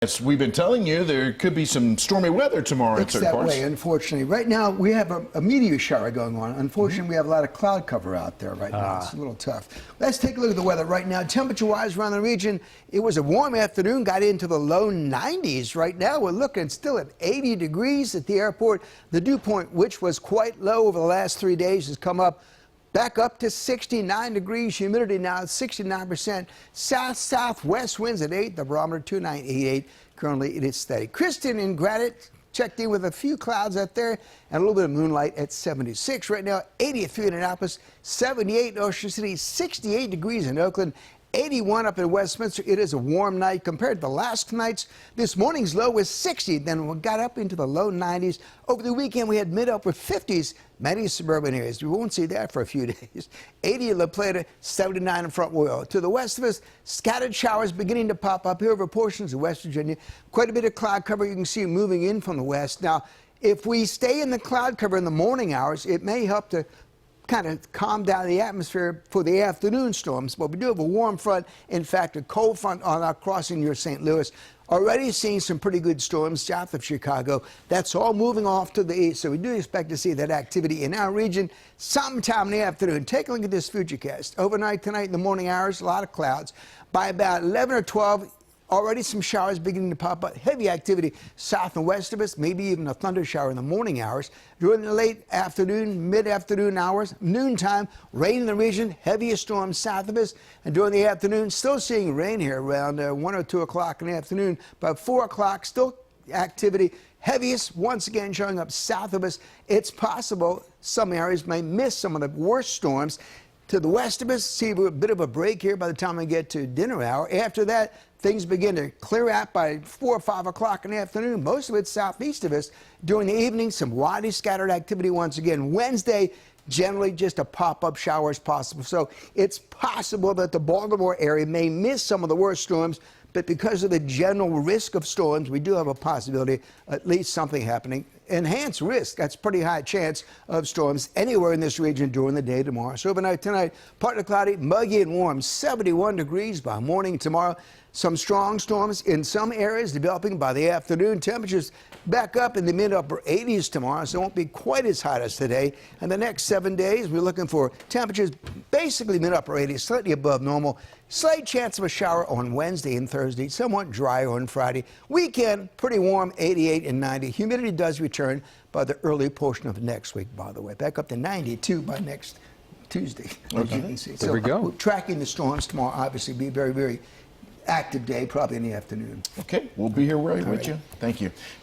As we've been telling you, there could be some stormy weather tomorrow in It's certain that parts. way, unfortunately. Right now, we have a meteor shower going on. Unfortunately, we have a lot of cloud cover out there right now. It's a little tough. Let's take a look at the weather right now. Temperature-wise around the region, it was a warm afternoon, got into the low 90s. Right now, we're looking still at 80 degrees at the airport. The dew point, which was quite low over the last 3 days, has come up back up to 69 degrees. Humidity now at 69%. South-southwest winds at 8. The barometer 2988. Currently, it is steady. Kristen in Granite checked in with a few clouds out there and a little bit of moonlight at 76. Right now, 83 in Annapolis, 78 in Ocean City, 68 degrees in Oakland, 81 up in Westminster. It is a warm night compared to last night's. This morning's low was 60, then we got up into the low 90s. Over the weekend, we had mid-upper 50s, many suburban areas. We won't see that for a few days. 80 in La Plata, 79 in Front Royal. To the west of us, scattered showers beginning to pop up here over portions of West Virginia. Quite a bit of cloud cover you can see moving in from the west. Now, if we stay in the cloud cover in the morning hours, it may help to kind of calm down the atmosphere for the afternoon storms. But we do have a warm front, in fact, a cold front on our crossing near St. Louis. Already seeing some pretty good storms south of Chicago. That's all moving off to the east, so we do expect to see that activity in our region sometime in the afternoon. Take a look at this futurecast. Overnight tonight in the morning hours, a lot of clouds. By about 11 or 12, already some showers beginning to pop up. Heavy activity south and west of us, maybe even a thunder shower in the morning hours. During the late afternoon, mid-afternoon hours, noontime, rain in the region, heaviest storms south of us. And during the afternoon, still seeing rain here around 1 or 2 o'clock in the afternoon. By 4 o'clock, still activity. Heaviest, once again, showing up south of us. It's possible some areas may miss some of the worst storms. To the west of us, see a bit of a break here by the time we get to dinner hour. After that, things begin to clear out by 4 or 5 o'clock in the afternoon. Most of it southeast of us. During the evening, some widely scattered activity once again. Wednesday, generally just a pop-up shower is possible. So it's possible that the Baltimore area may miss some of the worst storms, but because of the general risk of storms, we do have a possibility, at least something happening. Enhanced risk, that's pretty high chance of storms anywhere in this region during the day tomorrow. So overnight tonight, partly cloudy, muggy and warm, 71 degrees by morning tomorrow. Some strong storms in some areas developing by the afternoon. Temperatures back up in the mid-upper 80s tomorrow, so it won't be quite as hot as today. And the next 7 days, we're looking for temperatures basically mid-upper 80s, slightly above normal. Slight chance of a shower on Wednesday and Thursday, somewhat dry on Friday. Weekend, pretty warm, 88 and 90. Humidity does return by the early portion of next week, by the way. Back up to 92 by next Tuesday, as you can see. There we go. We're tracking the storms tomorrow, obviously, be a very, very active day, probably in the afternoon. Okay, we'll be here right with you. Thank you.